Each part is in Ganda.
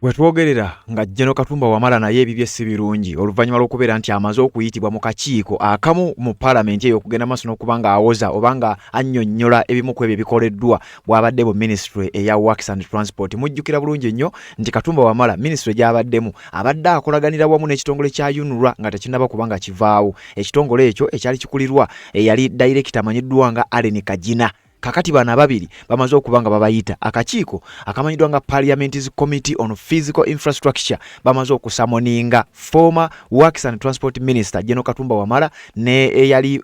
Wetwogerera nga General Katumba Wamala naye ebibye si birungi oluvannyuma lw'okubeera nti amaze okuyitibwa mu kakiiko akamu mu Parliament eyo okugenda maaso n'okubanga awoza obanga annyonnyola ebimu ku ebyo ebikoleddwa bw'abadde mu Ministry eya Works and Transport. Mujjukira bulungi nnyo nti Katumba Wamala Ministry gy'abaddemu abadde akolaganira wamu n'ekitongole kya UNRA nga tekinnaba kubanga kivaawo. Ekitongole ekyo ekyali kikulirwa eyali Director amanyiddwa nga Allen Kajina. Kakati bana babiri bamaze okubanga babayita akakiiko akamanyiddwa nga Parliament's Committee on Physical Infrastructure bamaze okusamoninga former Works and Transport Minister General Katumba Wamala ne eyali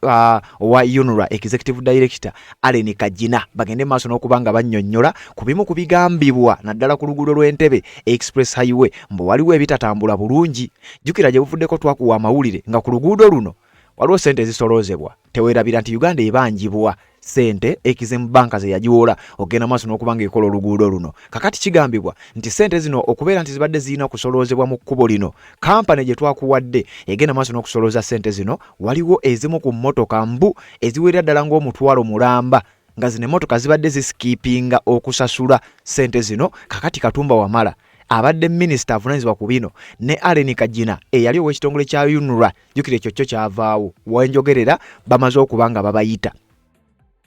wa UNRA Executive Director Allen Kajina bagende maaso n'okubanga bannyonnyola ku bimu ku bigambibwa naddala ku luguudo lw'Entebbe Express Highway mbu waliwo ebitatambula bulungi. Jjukira gye buvuddeko twakuwa amawulire nga ku luguudo luno waliwo sente ezisoloozebwa teweerabira nti Uganda ebanjibwa sente Exim Bank ze yajiwola ogenda maaso n'okubanga ekola oluguudo luno. Kakati kigambibwa nti sente zino okubeera nti zibadde zirina okusoloozebwa mu kkubo lino kampani gye twakuwadde egenda maaso n'okusolooza sente zino waliwo ezimu ku mmotoka mbu eziwerera ddala ng'omutwalo mulamba nga zino emmotoka zibadde zisikipinga okusasula sente zino. Kakati Katumba Wamala abadde Minister avunanyizibwa ku bino ne Allen Kajina eyali ow'ekitongole kya UNRA jjukira ekyo kyo kyavaawo wenjogerera bamaze okubanga babayita.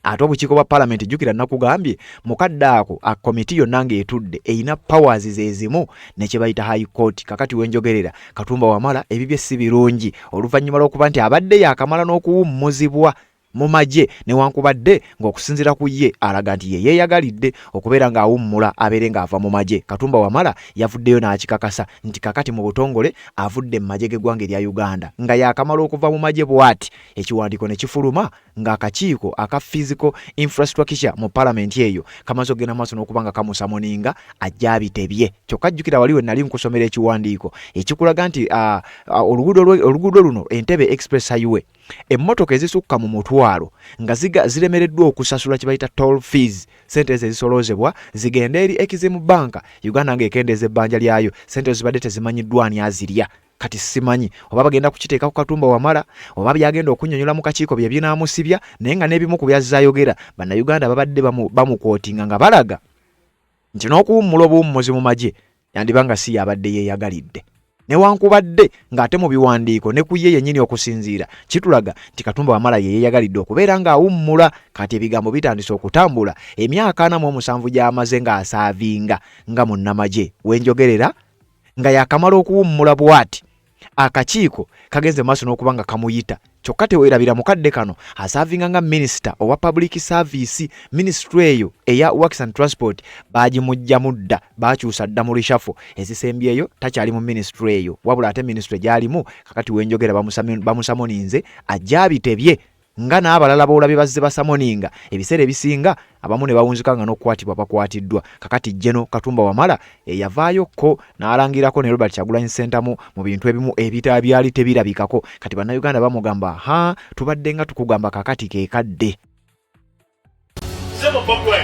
Ate obukiiko bwa Parliament jjukira nakugambye mukadde ako komiti yonna ng'etudde eyina powers zezimu ne kye bayita High Court. Kakati wenjogerera Katumba Wamala ebibye si birungi oluvannyuma lw'okuba nti abadde yakamala n'okuwummuzibwa mu magye newankubadde ng'okusinziira ku ye alaga nti ye yeeyagalidde okubeera ng'awummula abeere ng'ava mu magye. Katumba Wamala yavuddeyo n'akikakasa nti kakati mu butongole avudde mu magye g'eggwanga erya Uganda nga yakamala okuva mu magye bw'ati ekiwandiiko ne kifuluma ng'akakiiko aka Physical Infrastructure mu Parliament eyo kamaze okugenda maaso n'okuba nga kamusamoninga ajja abitebye. Kyokka jjukira waliwo nali nkusomera ekiwandiiko ekikulaga nti oluguudo luno Entebbe Express Highway emmotoka ezisukka mu mutwalo nga ziremereddwa okusasula kye bayita toll fees sente ezisoloozebwa zigenda eri Exim Bank Uganda ng'ekendeeza ebbanja lyayo sente zibadde tezimanyiddwa ani azirya. Kati simanyi oba bagenda kukiteeka ku Katumba Wamala oba byagenda okunnyonnyola mu kakiiko bye binaamusibya naye nga n'ebimu ku byazzayogera bannayuganda babadde bamukootinga nga balaga nti n'okuwummula obuwummuzi mu magye yandibanga si yabadde yeeyagalidde newankubadde ng'ate mu biwandiiko ne ku ye yennyini okusinziira kitulaga nti Katumba Wamala ye yeeyagalidde okubeera ng'awummula. Kati ebigambo bitandise okutambula emyaka 47 gy'amaze ng'asaavinga nga munnamagye wenjogerera nga yakamala okuwummula bw'ati akakiiko kagenze maaso n'okuba nga kamuyita. Kyokka teweerabira mukadde kano asaavinga nga Minister owa Public Service Ministry eyo eya Works and Transport baagimujja mudda baakyusa dda mu lishafo ezisembyeyo takyali mu Ministry eyo wabula ate Ministry gy'alimu kakati wenjogera bamusamoninze ajja abitebye nga n'abalala boolabye bazze basamoninga ebiseera ebisinga abamu ne bawunzika nga n'okukwatibwa bakwatiddwa. Kakati General Katumba Wamala eyavaayokko n'alangirako ne Robert Kyagulanyi Ssentamu mu bintu ebimu byali tebirabikako. Kati bannayuganda bamugamba tubadde nga tukugamba kakati ke kadde. Sebo Bobwe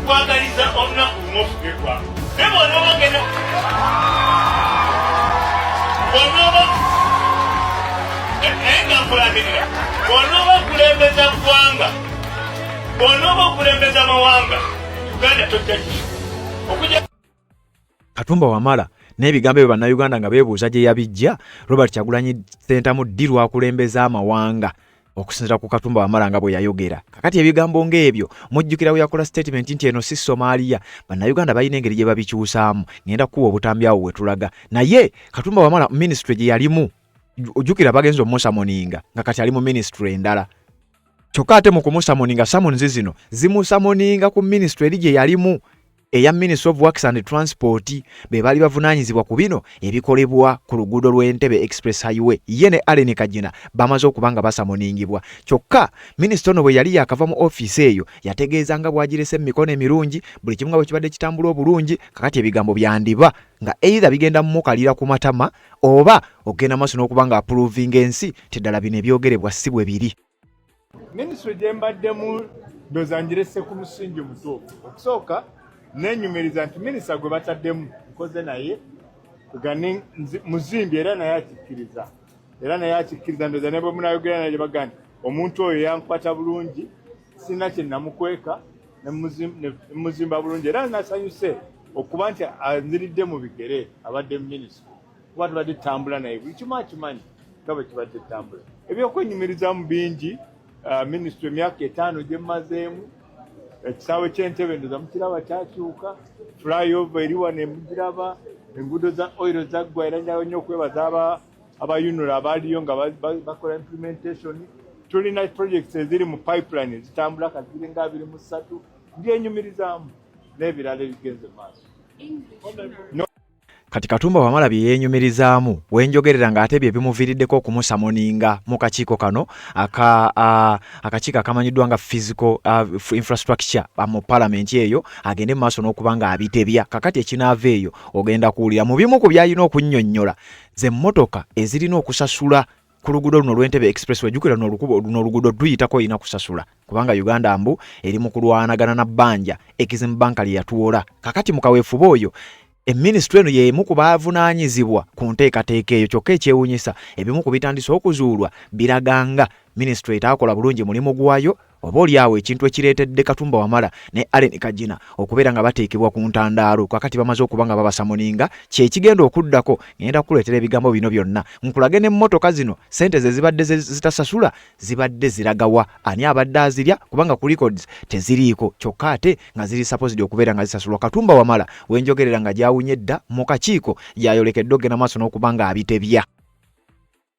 kwagaliza olunaku lumufugekwa nebo n'obagenda engambulanirira bw'onooba okulembeza ggwanga bw'onooba okulembeza mawanga Uganda tojja okujja. Katumba Wamala n'ebigambo ebyo bannayuganda nga beebuuza gye yabijja Robert Kyagulanyi Ssentamu ddi lwakulembeza amawanga okusinziira ku Katumba Wamala nga bwe yayogera. Kakati ebigambo ng'ebyo mujjukira we yakola statement nti eno si Somalia bannayuganda balina engeri gye babikyusaamu ngenda kuwa obutambi awo wetulaga naye Katumba Wamala Ministry gye yalimu ojjukira bagenza omusamoninga nga kati ali mu Ministry endala. Kyokka ate mu kumusamoninga samonzi zino zimusamoninga ku Ministry eri gye yalimu eya Ministry of Works and Transport be baali bavunaanyizibwa ku bino ebikolebwa ku luguudo lw'Entebbe Express Highway ye ne Allen Kajina bamaze okuba nga basamoningibwa. Kyokka Minisita ono bwe yali yakava mu ofiisi eyo yategeeza nga bw'agirese emikono emirungi buli kimu nga bwe kibadde kitambula obulungi. Kakati ebigambo byandiba nga either bigenda mumukalira ku matama oba okugenda maaso n'okuba nga approvinga ensi teddala bino ebyogerebwa si bwe biri. Ministry gye mbaddemu ndowooza ngirese ku musingi mutuufu. Okusooka nenyumiriza nti minisita gwe bataddemu nkoze naye kugani muzimbi era naye akikkiriza ndowooza ne bwe munayogera naye baga nti omuntu oyo yankwata bulungi sina kye namukweka ne muzimba bulungi era nasanyuse okuba nti anziridde mu bigere abadde minisita kuba tubadde tambula naye buli kimu akimanyi nga bwe kibadde tambula ebyokwenyumirizamu bingi. Minisitule emyaka 5 gye mmazeemu, ekisaawe ky'entebe ndoza mukiraba kyakyuka, flyover eri wano emugiraba, enguudo za oil zaggwa, era njawo nnyo okwebaza abayunula abaaliyo nga bakola implementation. Tulina projects eziri mu pipeline zitambula kaziri nga 23 byenyumirizaamu n'ebirala ebigenze maaso. Kati Katumba Wamala bye yeenyumirizaamu wenjogerera ng'ate bye bimuviiriddeko okumusamoninga mu kakiiko kano akakiiko akamanyiddwa nga physical infrastructure mu paalamenti eyo agende mu maaso n'okuba nga abitebya. Kakati ekinaava eyo ogenda kuwulira mu bimu ku byalina okunnyonnyola ze mmotoka ezirina okusasula ku luguudo luno lw'Entebbe Expressway. Jjukira luno oluguudo luyitako olina kusasula kubanga Uganda mbu eri mu kulwanagana na bbanja Exim Bank lye yatuwola. Kakati mu kaweefube oyo Ministry eno y'emu ku baavunaanyizibwa ku nteekateeka eyo, kyokka ekyewuunyisa ebimu ku bitandise okuzuulwa biraganga Ministry etaakola bulungi mulimu gwayo, oba oliawo ekintu ekireetedde Katumba Wamala ne Allen Kajina okubeera nga bateekebwa ku ntandaalo kakati bamaze okuba nga babasamoninga. Kyekigenda okuddako ngenda kukuleetera ebigambo bino byonna nkulage n'emmotoka zino sente ze zibadde zitasasula zibadde ziragawa, ani abadde azirya kubanga ku records teziriiko, kyokka ate nga ziri supposed okubeera nga zisasulwa. Katumba Wamala wenjogerera nga gyawunye dda mu kakiiko yayolekedde ogenda maaso n'okuba nga abitebya.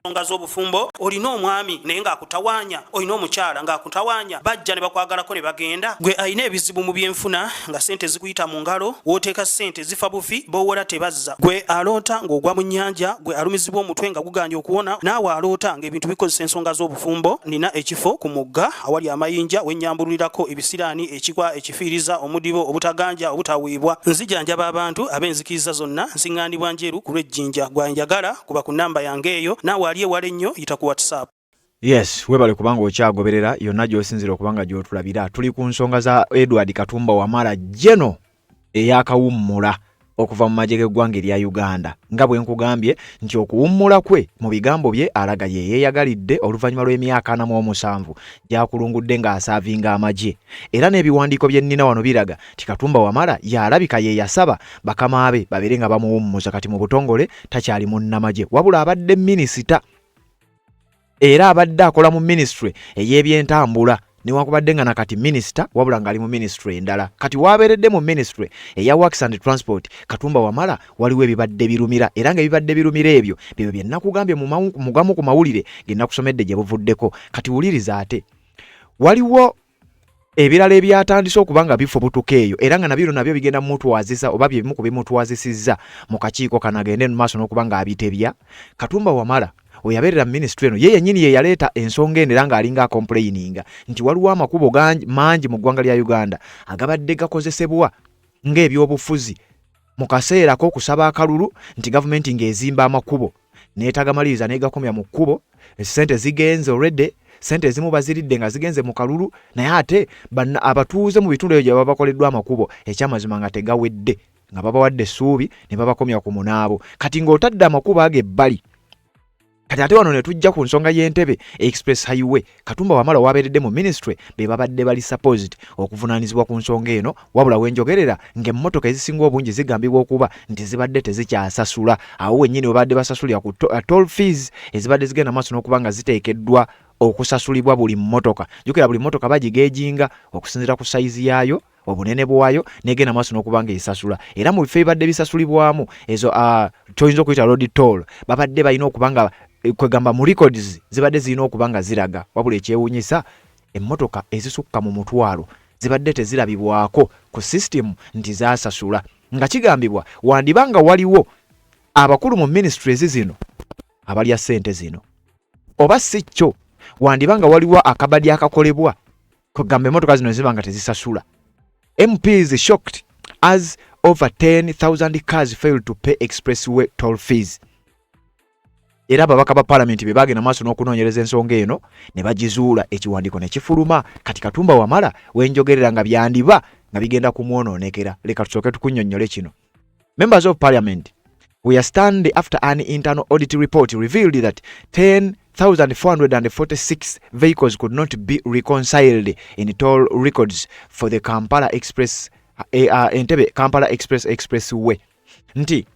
Nga z'obufumbo olina omwami naye ng'akutawaanya, olina omukyala ng'akutawaanya, bajja ne bakwagalako ne bagenda. Gwe alina ebizibu mu byenfuna nga sente zikuyita mu ngalo, wooteeka sente zifa bufi b'owola tebazza. Gwe aloota ng'ogwa mu nnyanja, gwe alumizibwa omutwe nga guganja okuwona, naawe aloota ng'ebintu bikozesa ensonga z'obufumbo. Nina ekifo ku mugga awali amayinja wennyambululirako ebisiraani, ekikwa, ekifiiriza, omudibo, obutaganja, obutawiibwa. Nzijanjaba abantu ab'enzikiriza zonna, nsiŋŋaanibwa njeru ku lw'ejjinja. Gwanjagala kuba ku nnamba yange eyo, naawe wale nnyo yita ku WhatsApp. Yes, webale kubanga okyagoberera yonna gy'osinzira okubanga gy'otulabira. Tuli ku nsonga za Edward Katumba Wamala jeno eyakawummula okuva mu magye g'eggwanga erya Uganda. Nga bwe nkugambye nti okuwummula kwe mu bigambo bye alaga ye yeeyagalidde oluvannyuma lw'emyaka 47 gy'akulungudde ng'asaavinga amagye. Era n'ebiwandiiko bye nnina wano biraga nti Katumba Wamala yalabika ye yasaba bakama be babeere nga bamuwummuza. Kati mu butongole takyali munnamagye wabula abadde minisita era abadde akola mu ministry ey'ebyentambula niwakubadde nga nakati minisita wabula ngali mu ministry endala. Kati wabeeredde mu ministry eya Works and Transport Katumba Wamala waliwo ebibadde birumira, era nga ebibadde birumira ebyo bye bye nakugambye mu gamu ku mawulire ge nakusomedde gye buvuddeko. Kati wuliriza ate waliwo ebirala ebyatandise okuba nga bifo butukeeyo era nga nabyo bigenda mutwazisa oba bye bimu ku bimutwazisizza mu kakiiko kana agende mu maaso n'okuba nga abitebya. Katumba Wamala oyaberera ministry eno ye yennyini ye yaleeta ensonga eno era ng'alinga complaininga nti waliwo amakubo mangi mu ggwanga lya Uganda agabadde gakozesebwa ng'ebyobufuzi mu kaseera k'okusaba akalulu nti gavumenti ng'ezimba amakubo n'etagamaliriza n'egakomya mu kkubo. Sente zigenze already, sente ezimu baziridde nga zigenze mu kalulu, naye ate abatuuze mu bitundu ebyo gye baba bakoleddwa amakubo ekyamazima nga tegawedde, nga babawadde essuubi ne babakomya ku munaabo. Kati ng'otadde amakubo ag'ebbali. Kati ate wano ne tujja ku nsonga y'Entebbe Express Highway. Katumba Wamala wabeeredde mu ministry be babadde bali supposed okuvunaanyizibwa ku nsonga eno, wabula wenjogerera ng'emmotoka ezisinga obungi zigambibwa okuba nti zibadde tezikyasasula. Awo wennyini webadde basasulira ku toll fees ezibadde zigenda maaso n'okuba nga ziteekeddwa okusasulibwa buli mmotoka. Jjukira buli mmotoka bagigeejinga okusinziira ku sayizi yaayo, obunene bwayo, negenda maaso n'okuba nga esasula. Era mu bifo ebibadde bisasulibwamu ezo kyoyinza okuyita road toll babadde balina okuba nga kwegamba mu records zibadde zirina okuba nga ziraga, wabula ekyewuunyisa emmotoka ezisukka mu mutwalo zibadde tezirabibwako ku system nti zaasasula, nga kigambibwa wandibanga waliwo abakulu mu ministries zino abalya ssente zino, oba si kyo wandibanga waliwo akabadi akakolebwa kwegamba emmotoka zino ziba nga tezisasula. MPs shocked as over 10,000 cars failed to pay expressway toll fees. Era ababaka ba parliament be bagenda maaso n'okunoonyereza ensonga eno ne bagizuula, ekiwandiiko ne kifuluma. Kati Katumba Wamala wenjogerera nga byandiba nga bigenda kumwonoonekera. Leka tusooke tukunnyonnyole kino. Members of Parliament, we are stand after an internal audit report revealed that 10,446 vehicles could not be reconciled in toll records for the Kampala Express Entebbe Kampala Expressway nti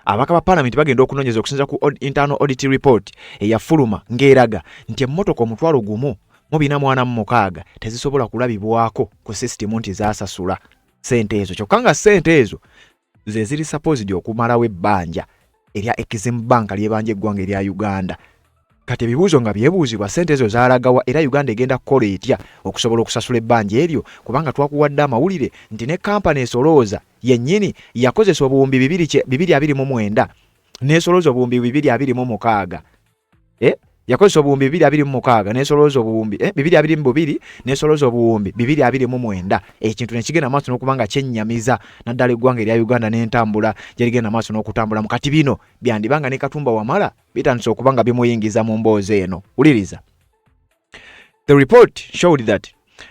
abaka ba parliament bagenda okunoonyeza okusinza ku internal audit report eyafuluma ng'eraga nti emmotoka omutwalo gumu mu 446 tezisobola kulabibwako ku system nti zaasasula sente ezo. Kyokka nga sente ezo ze ziri supposed okumalawo ebbanja erya Exim Bank lyebanja eggwanga erya Uganda. Kati ebibuuzo nga byebuuzibwa sente ezo zaalagawa era Uganda egenda kukola etya okusobola okusasula ebbanja eryo, kubanga twakuwadde amawulire nti ne kampani esolooza yennyini yakozesa obuwumbi 229 n'esolooza obuwumbi 226. Yakozesa obuwumbi 226 n'esolooza obuwumbi 222 n'esolooza obuwumbi 229. Ekintu ne kigenda maaso n'okubanga kyennyamiza naddala eggwanga erya Uganda n'entambula gye ligenda maaso n'okutambula. Mukati bino byandibanga ne Katumba Wamala bitandise okubanga bimuyingiza mu mboozi eno. Uliriza. The report showed that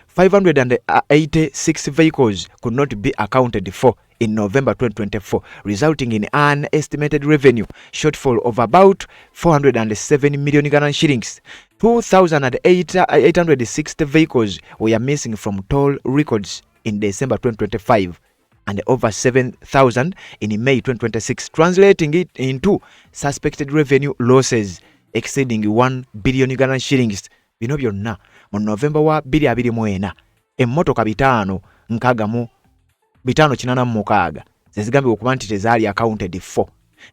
586 vehicles could not be accounted for in November 2024, resulting in an estimated revenue shortfall of about 407 million Ghana shillings. 2,860 vehicles were missing from toll records in December 2025 and over 7,000 in May 2026, translating it into suspected revenue losses exceeding 1 billion Ghana shillings. Bino byonna mu November wa 2024 emmotoka 586 zezigambibwa okuba nti tezaali accounted for,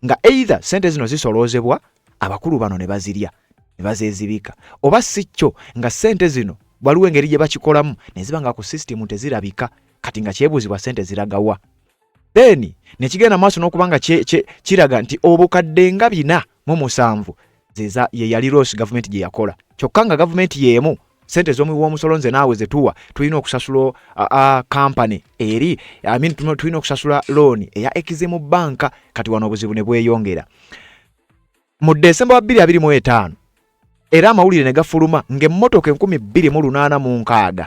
nga either sente zino zisoloozebwa abakulu bano ne bazirya ne bazezibika, oba si kyo nga sente zino waliwo engeri gye bakikolamu ne ziba nga ku system tezirabika, kati nga kyebuuzibwa sente ziragawa. Then ne kigenda maaso n'okubanga kiraga nti obukadde nga 407 ye yali loss government gye yakola. Kyokka nga government yeemu sente z'omuwi w'omusolo nze naawe zetuwa tulina okusasula company eri tulina okusasula loan eya Exim Bank. Kati wano obuzibu ne bweyongera mu December wa 2025 era amawulire ne gafuluma ng'emmotoka 2806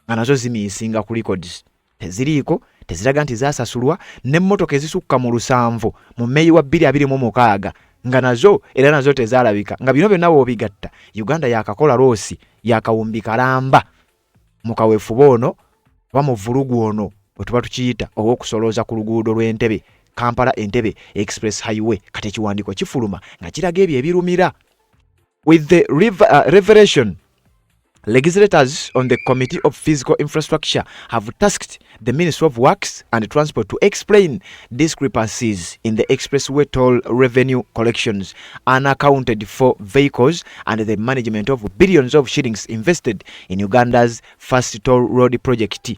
nga nazo zimiisinga ku records teziriiko, teziraga nti zaasasulwa, n'emmotoka ezisukka mu 7 mu May wa 2026 nga nazo era nazo tezaalabika. Nga bino byonna bw'obigatta Uganda yakakola loosi yakawumbi kalamba mu kaweefube ono oba mu vulugu ono bwe tuba tukiyita ow'okusolooza ku luguudo lw'Entebbe Kampala Entebbe Express Highway. Kati ekiwandiiko kifuluma nga kiraga ebyo ebirumira. With the revelation, legislators on the Committee of Physical Infrastructure have tasked the Ministry of Works and Transport to explain discrepancies in the expressway toll revenue collections, unaccounted for vehicles, and the management of billions of shillings invested in Uganda's first toll road project.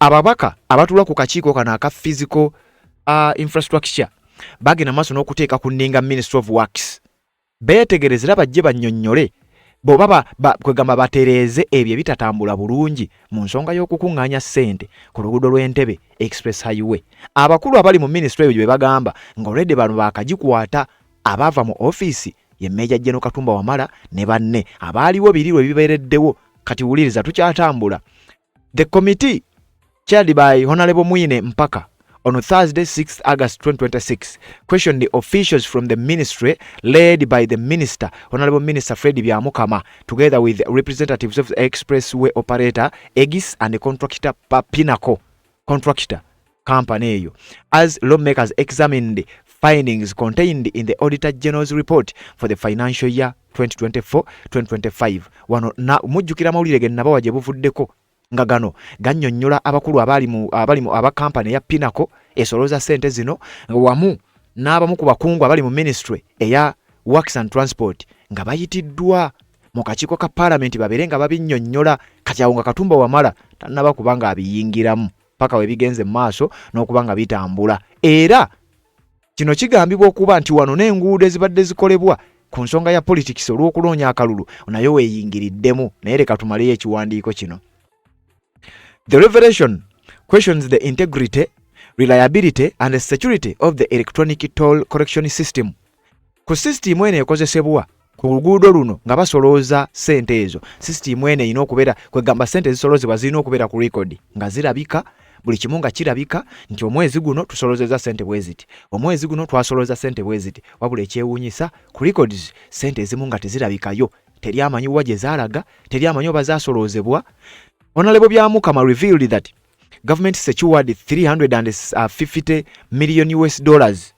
Ababaka abatula ku kakiiko kano aka physical infrastructure bagenda maaso n'okuteeka ku nninga Ministry of Works beetegerezera bajje bannyonnyole bw'oba kwegamba batereeze ebyo ebitatambula bulungi mu nsonga y'okukuŋŋaanya ssente ku luguudo lw'Entebbe Express Highway. Abakulu abali mu ministry eyo bye bagamba ng'olwedde bano baakagikwata abaava mu ofiisi ye Major General Katumba Wamala ne banne abaaliwo birirwe bibeereddewo. Kati wuliriza tukyatambula. The committee chaired by Honorable Mwine Mpaka on Thursday 6th August 2026 questioned the officials from the ministry led by the Minister, Honorable Minister Fred Byamukama, together with representatives of the expressway operator Egis and the contractor Pinnacle contractor company, as lawmakers examined the findings contained in the Auditor General's report for the financial year 2024-2025. Wano na mujjukira mawulire ge nabawa gye buvuddeko nga gano gannyonnyola abakulu abali mu aba kampani ya Pinnacle esolooza sente zino wamu n'abamu ku bakungu abali mu ministry eya Works and Transport nga bayitiddwa mu kakiiko ka Parliament babeere nga babinnyonnyola. Kati awo nga Katumba Wamala tannaba kubanga abiyingiramu paka we bigenze mu maaso n'okubanga bitambula. Era kino kigambibwa okuba nti wano n'enguudo ezibadde zikolebwa ku nsonga ya politics olw'okuloonya akalulu nayo weeyingiriddemu. Naye leka tumaleyo ekiwandiiko kino. The revelation questions the integrity, reliability and the security of the electronic toll collection system. Ku system ene ekozesebwa ku luguudo luno nga basolooza sente ezo, system ene ina okubeera kwegamba sente zisoloozebwa zirina okubeera ku record nga zirabika, buli kimu nga kirabika nti omwezi guno tusoloozeza sente bweziti, omwezi guno twasolooza sente bweziti. Wabula ekyewuunyisa ku records sente ezimu nga tezirabikayo, teri amanyi wa gye zaalaga, teri amanyi oba zaasoloozebwa. Honorable Byamukama revealed that government secured 350 million US dollars,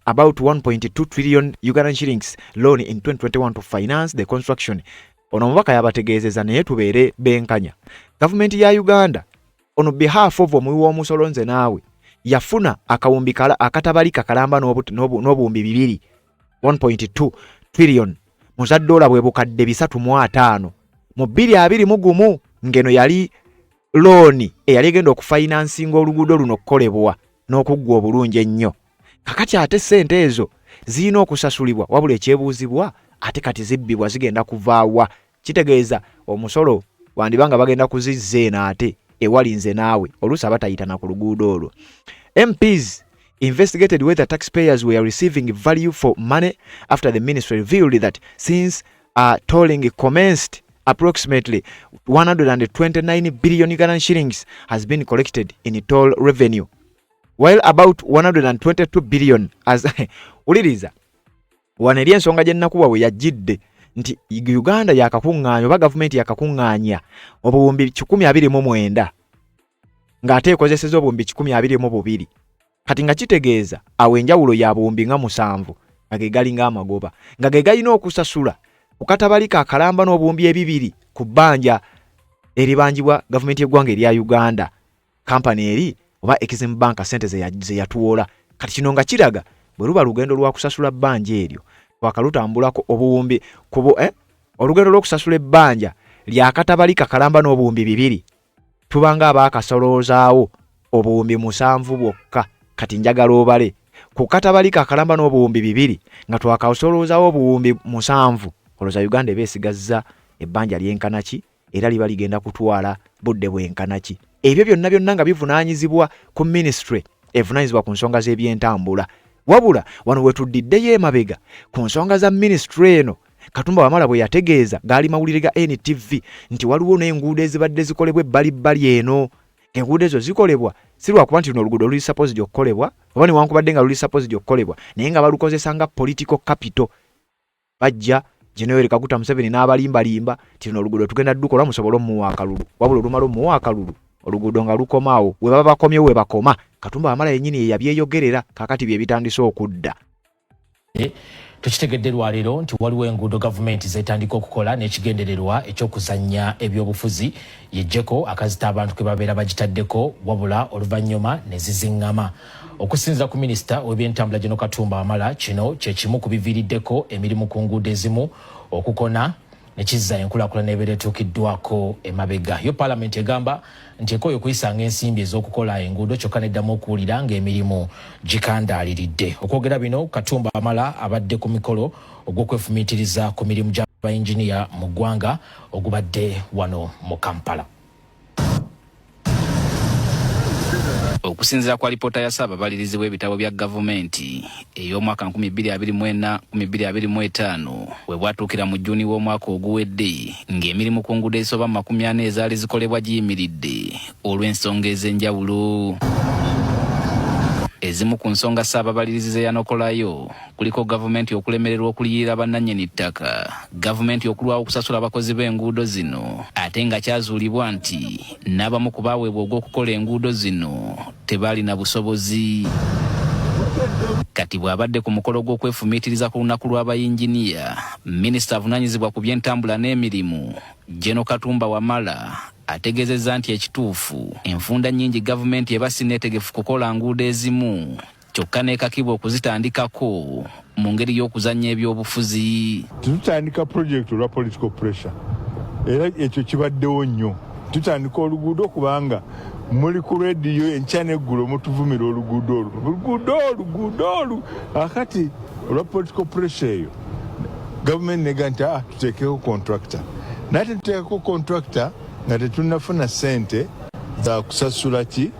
about 1.2 trillion Ugandan shillings loan in 2021 to finance the construction. Ono mubaka yabategeezeza naye tubeere benkanya. Government ya Uganda on behalf of omuwi w'omusolonze naawe yafuna akawumbi akatabalika kalamba n'obuwumbi bibiri 1.2 trillion mu dola bwe bukadde 305 mu 2021 ngeno yali loan eyali egenda okufinansinga oluguudo luno okukolebwa n'okuggwa obulungi ennyo. Kakati ate sente ezo zirina okusasulibwa wabula ekyebuuzibwa ate kati zibbibwa zigenda kuvaawa. Kitegeeza omusolo wandibanga bagenda kuzizzeena ate ewalinze naawe oluusi abatayitana ku luguudo olwo. MPs investigated whether taxpayers were receiving value for money after the ministry revealed that since tolling commenced, approximately 129 billion Ugandan shillings has been collected in toll revenue, while about 122 billion as uliriza waneri ensonga gye nnakuwa we yajjidde nti Uganda yakakungaanya oba gavumenti yakakungaanya obuwumbi 129 ng'ate ekozeseza obuwumbi 122 kati nga kitegeeza awo enjawulo ya buwumbi nga 7 nga ge gali ng'amagoba nga ge galina okusasula okatabalika akalamba n'obuwumbi ebibiri ku bbanja eribanjibwa gavumenti y'eggwanga erya Uganda kampani eri oba Exim Bank sente ze yatuwola. Kati kino nga kiraga bwe luba lugendo lwa kusasula bbanja eryo wakalutambulako obuwumbi kubo olugendo lw'okusasula ebbanja lyakatabalika kalamba n'obuwumbi bibiri tubanga abaakasoloozaawo obuwumbi 7 bwokka. Kati njagala obale ku katabalika kalamba n'obuwumbi bibiri nga twakasoloozaawo obuwumbi 7 olowooza Uganda ebeesigazza ebbanja lyenkanaki era liba ligenda kutwala budde bwenkanaki. Ebyo byonna nga bivunaanyizibwa ku ministry evunaanyizibwa ku nsonga z'ebyentambula. Wabula wano wetuddiddeyo emabega ku nsonga za ministry eno Katumba Wamala bwe yategeeza gaali mawulire ga NTV nti waliwo n'enguudo ezibadde zikolebwa ebbalibbali eno. Enguudo ezo zikolebwa si lwakuba nti luno oluguudo luli supposed okukolebwa oba newankubadde nga luli supposed okukolebwa naye nga balukozesa nga political capital. Bajja General Kaguta Museveni n'abalimbalimba ti luno oluguudo tugenda dukola musobole omuwa akalulu wabula olumala omuwa akalulu oluguudo nga lukomaawo we baba bakomye we bakoma. Katumba Wamala yennyini ye yabyeyogerera kakati bye bitandise okudda. Tukitegedde lwaleero nti waliwo enguudo gavumenti zetandika okukola n'ekigendererwa ekyokuzannya ebyobufuzi yejjeko akazita abantu ke babeera bagitaddeko wabula oluvannyuma ne ziziŋŋama. Okusinziira ku minisita w'ebyentambula General Katumba Wamala kino kye kimu ku biviiriddeko emirimu ku nguudo ezimu okukona ne kizza enkulaakulana ebeera etuukiddwako emabega. Yo Paalamenti egamba nti ekooye okuyisanga ensimbi ez'okukola enguudo kyokka neddamu okuwulira ng'emirimu gikandaaliridde. Okwogera bino Katumba Wamala abadde ku mikolo ogw'okwefumiitiriza ku mirimu gy'abayinginiya mu ggwanga ogubadde wano mu Kampala. Okusinziira kwa lipoota ya Ssaababalirizi w'ebitabo bya gavumenti ey'omwaka 2024-2025 we bwatuukira mu Juni w'omwaka oguwedde ng'emirimu ku nguudo ezisoba 40 ezaali zikolebwa giyimiridde olw'ensonga ez'enjawulo. Ezimu ku nsonga Ssaababalirizi ze yanokolayo kuliko gavumenti okulemererwa okuliyirira bannannyini ttaka, gavumenti okulwawo okusasula abakozi b'enguudo zino, ate nga kyazuulibwa nti n'abamu ku baaweebwa ogw'okukola enguudo zino tebaali na busobozi. Kati bw'abadde ku mukolo gw'okwefumiitiriza ku lunaku lw'abayinginiya, minisita avunaanyizibwa ku by'entambula n'emirimu General Katumba Wamala ategeezezza nti ekituufu enfunda nnyingi gavumenti eba sinneetegefu kukola nguudo ezimu kyokka n'ekakibwa okuzitandikako mu ngeri y'okuzannya ebyobufuzi. Tutandika project olwa political pressure era ekyo kibaddewo nnyo. Tutandika oluguudo kubanga muli ku rediyo enkya n'eggulo mutuvumira oluguudo olu akati olwa political pressure eyo gavumenti nega nti tuteekeko contractor naye tetuteekako contractor nga tetunafuna sente za kusasula ki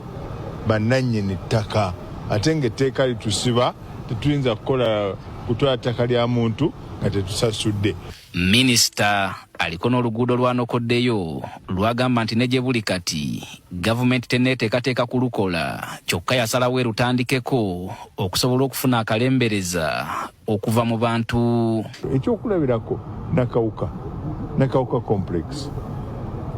bannannyini ttaka ate ng'etteeka litusiba tetuyinza kutwala ttaka lya muntu nga tetusasudde. Minisita aliko n'oluguudo lwanokoddeyo lwagamba nti ne gye buli kati gavumenti tenneeteekateeka kulukola kyokka yasalawo erutandikeko okusobola okufuna akalembereza okuva mu bantu. Ekyokulabirako Nakawuka complex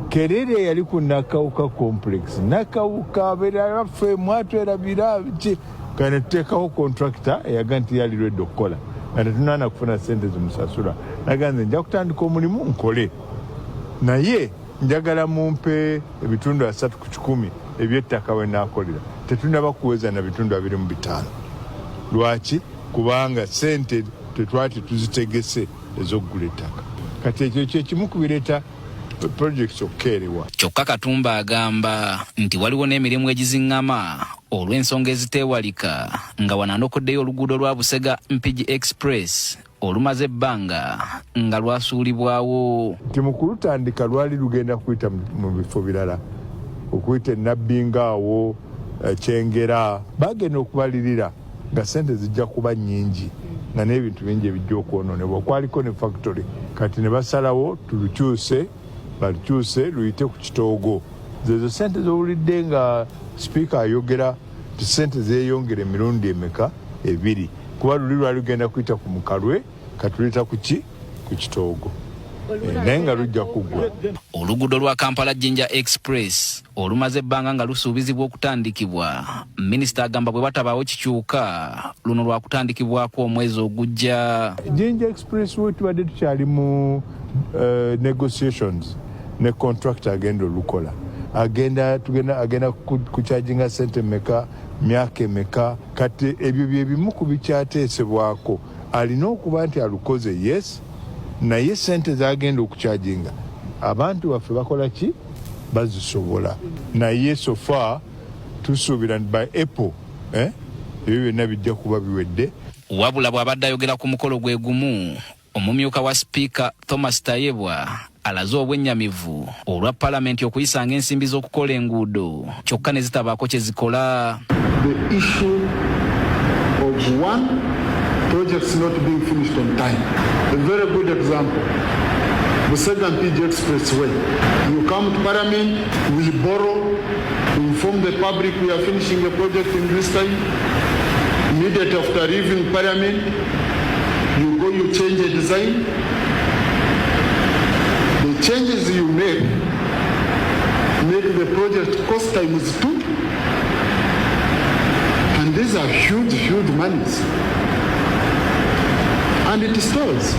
Kerere yali ku Nakawuka complex. Nakawuka abeera ffe mwatwerabira ki kana tuteekawo contractor eyaga nti yali lwedde okukola nga tetunaana kufuna sente zimusasula naganze nja kutandika omulimu nkole naye njagala mumpe ebitundu 3 ku 10 eby'ettaka we naakolera tetunaba kuweza na bitundu 25 lwaki kubanga sente tetwati tuzitegese ez'okugula ettaka kati ekyo kyekimu ku bireeta projects okukeerewa. Kyokka Katumba agamba nti waliwo n'emirimu egiziŋŋama olw'ensonga eziteewalika nga wananokoddeyo oluguudo lwa Busega Mpigi Express olumaze ebbanga nga lwasuulibwawo. Nti mu kulutandika lwali lugenda kuyita mu bifo birala okuyita Nabbingaawo, Kyengera bagenda okubalirira nga sente zijja kuba nnyingi nga n'ebintu bingi ebijja okwonoonebwa. Kwaliko ne factory kati ne basalawo balukyuse luyite ku Kitoogo. Zezo sente z'owulidde nga sipiika ayogera ti sente zeeyongere emirundi emeka 2 kuba luli lwali lugenda kuyita ku Mukalwe katuleta ku Kitoogo naye nga lujja kuggwa. Oluguudo lwa Kampala Jinja Express olumaze ebbanga nga lusuubizibwa okutandikibwa, minisita agamba bwe batabaawo kikyuka luno lwa kutandikibwako omwezi ogujja. Jinja Express we tubadde tukyali mu negotiations ne contractor agenda olukola agenda kucharginga sente meka myaka emeka kati ebyo bye bimu ku bikyateesebwako alina okuba nti alukoze yes naye sente zagenda okucharginga abantu baffe bakola ki bazisobola naye so far tusuubira by April ebyo byonna bijja kuba biwedde. Wabula bw'abadde ayogera ku mukolo gwe gumu omumyuka wa Speaker Thomas Tayebwa alaze obwennyamivu olwa Parliament okuyisanga ensimbi z'okukola enguudo kyokka ne zitabaako kye zikola. The issue of one projects not being finished on time. A very good example, Busega Mpigi Expressway. You come to Parliament, we borrow, we inform the public we are finishing the project in this time. Immediately after leaving Parliament, you go, you change a design. The changes you make the project cost times 2. And these are huge, huge monies. And it stalls.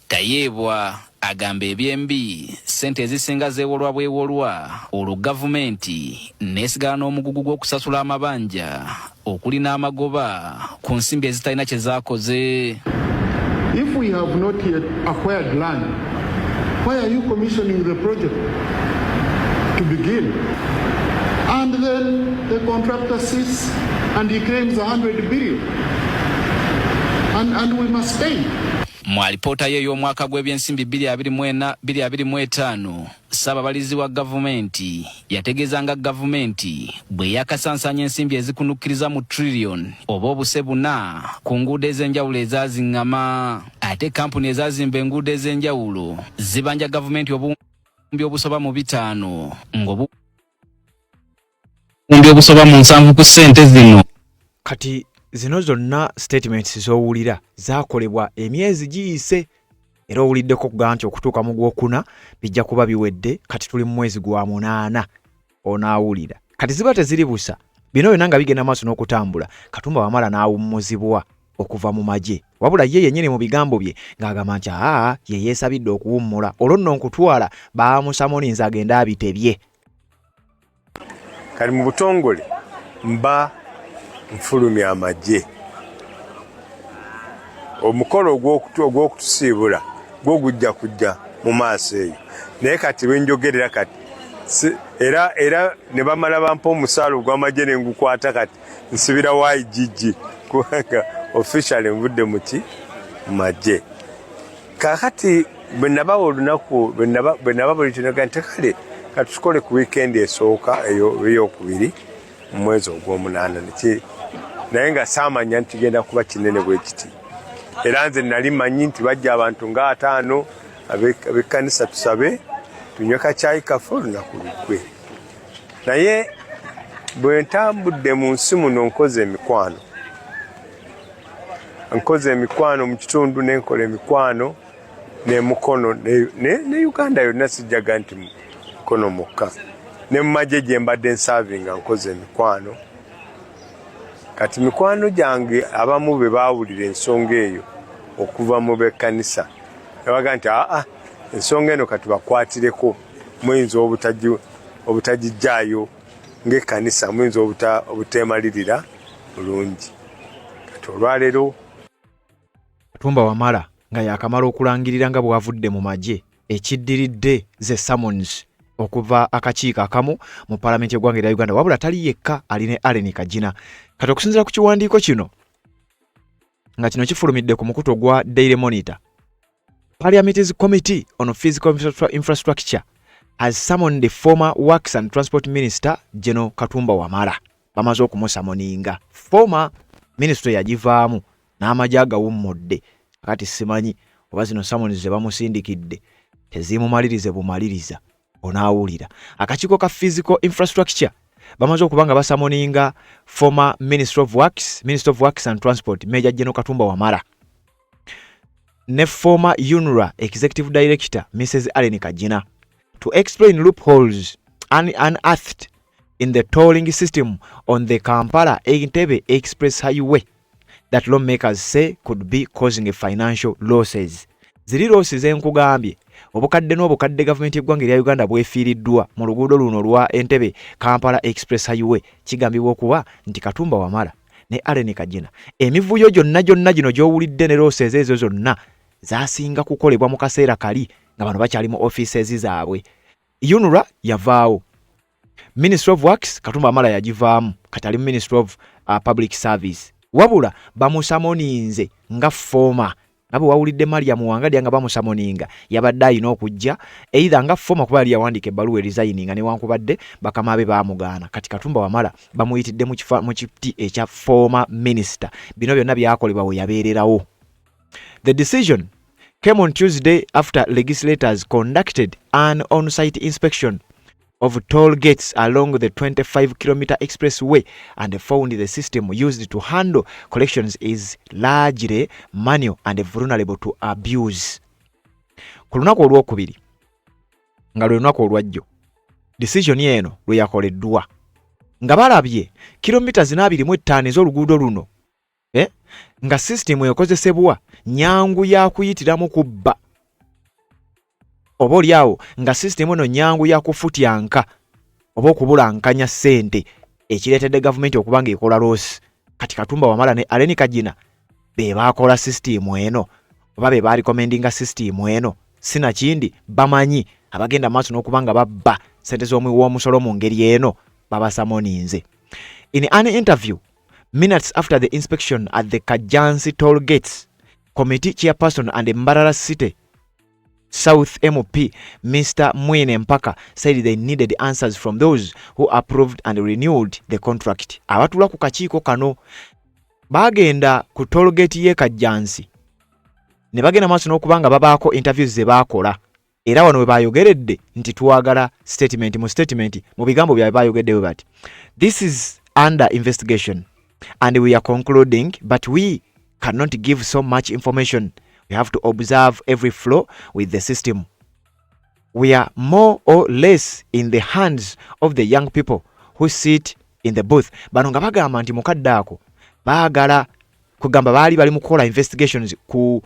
Tayebwa agamba ebyembi sente ezisinga zeewolwa bwewolwa olwo gavumenti neesigala n'omugugu gw'okusasula amabanja okuli n'amagoba ku nsimbi ezitalina kye zaakoze. If we have not yet acquired land, why are you commissioning the project to begin? And then the contractor sits and he claims 100 billion. And we must pay. Mu alipoota ye y'omwaka gw'ebyensimbi 2024-2025 Ssaababalizi wa gavumenti yategeeza nga gavumenti bwe yakasansanya ensimbi ezikunukkiriza mu trillion oba obuse 4 ku nguudo ez'enjawulo ezaaziŋŋama ate kampuni ezaazimba enguudo ez'enjawulo zibanja gavumenti obuwumbi obusoba mu 5 ng'obuwumbi obusoba mu 7 ku ssente zino. Kati zino zonna statements z'owulira zaakolebwa emyezi giyise era owuliddeko kugamba nti okutuuka mu Gwokuna bijja kuba biwedde kati tuli mu mwezi gwa 8 onaawulira kati ziba teziri busa bino byonna nga bigenda maaso n'okutambula Katumba Wamala n'awummuzibwa okuva mu magye wabula ye yennyini mu bigambo bye ng'agamba nti ye yeesabidde okuwummula olwo nno nkutwala baamusamoninza agenda abitebye. Kali mu butongole mba nfulumya amagye omukolo ogw'okutusiibula gwo gujja kujja mu maaso eyo naye kati wenjogerera kati era ne bamala bampa omusaala ogw'amagye ne ngukwata kati nsibira YGG kubanga officially nvudde mu magye kakati bwe nabawa olunaku bwe naba buli kinoga nti kale kati tukole ku weekend esooka ey'okubiri mu mwezi ogw'omunaana naye nga saamanya nti genda kuba kinene bwe kiti era nze nali manyi nti bajja abantu nga 5 ab'ekkanisa tusabe tunywe kacaayi kaffe olunaku lugwe naye bwe ntambudde mu nsi muno nkoze emikwano mu kitundu nenkola emikwano n'emukono ne Uganda yonna sijjaga nti mikono mukka ne mmaje gye mbadde nsavinga nkoze mikwano kati mikwano gyange abamu be baawulira ensonga eyo okuva mu b'ekkanisa yabaga nti ensonga eno kati bakwatireko muyinza obutagijjaayo ng'ekkanisa muyinza obuteemalirira bulungi kati olwaleero Katumba Wamala nga yakamala okulangirira nga bw'avudde mu magye ekiddiridde ze summons okuva akakiiko akamu mu Paalamenti y'eggwanga erya Uganda wabula tali yekka ali ne Allen Kajina. Kati okusinziira ku kiwandiiko kino nga kino kifulumidde ku mukutu gwa Daily Monitor, Parliament's Committee on Physical Infrastructure has summoned the former Works and Transport Minister General Katumba Wamala. Bamaze okumusamoninga. Former Ministry yagivaamu n'amagye agawummudde. Kati simanyi oba zino summons ze bamusindikidde tezimumalirize bumaliriza onaawulira. Akakiiko ka Physical Infrastructure bamaze okubanga basamoninga former Minister of Works and Transport Major General Katumba Wamala ne former UNRA Executive Director Mrs. Allen Kajina to explain loopholes unearthed in the tolling system on the Kampala-Entebbe Express Highway that lawmakers say could be causing financial losses. Ziri losses enkugambye obukadde n'obukadde gavumenti y'eggwanga erya Uganda bwefiiriddwa mu luguudo luno lwa Entebbe Kampala Express Highway kigambibwa okuba nti Katumba Wamala ne Allen Kajina emivuyo gyonna gino gy'owulidde ne losses ezo zonna zasinga kukolebwa mu kaseera kali nga bano bakyali mu offices zaabwe. UNRA yavaawo, Ministry of Works Katumba Wamala yagivaamu kati ali Ministry of Public Service, wabula bamusamoninze nga former nga bwe wawulidde Mariam Wangadya nga bamusamoninga yabadde alina okujja either nga former kuba yali yawandiika ebbaluwa resigninga newankubadde bakama be baamugaana. Kati Katumba Wamala bamuyitidde mu kiti ekya former minister. Bino byonna byakolebwa we yabeererawo. The decision came on Tuesday after legislators conducted an on-site inspection of toll gates along the 25-kilometer expressway and found the system used to handle collections is largely manual and vulnerable to abuse. Ku lunaku olwokubiri nga lwe lunaku olwajjo decision eno lwe yakoleddwa nga balabye kilomita 25 ez'oluguudo luno nga system ekozesebwa nyangu ya kuyitiramu kubba oba oliawo nga system eno nyangu ya kufutyanka oba okubulankanya ssente ekireetedde gavumenti okubanga ekola loss. Kati Katumba Wamala ne Allen Kajina be baakola system eno oba be barecommendinga system eno sinakindi bamanyi abagenda maaso n'okubanga babba ssente z'omusolo mu ngeri eno babasamoninze. In an interview minutes after the inspection at the Kajansi toll gates, committee chairperson and Mbarara City South MP Mr. Mwine Mpaka said they needed answers from those who approved and renewed the contract. Abatula ku kakiiko kano bagenda ku toll gate ye Kajansi ne bagenda maaso n'okubanga babaako interviews ze baakola era wano we bayogeredde nti tuwagala statement mu bigambo byabwe bayogeddeyo bati this is under investigation and we are concluding but we cannot give so much information. We have to observe every flaw with the system. We are more or less in the hands of the young people who sit in the booth. Bano nga bagamba nti mukadde ako baagala kugamba bali mu kukola investigations ku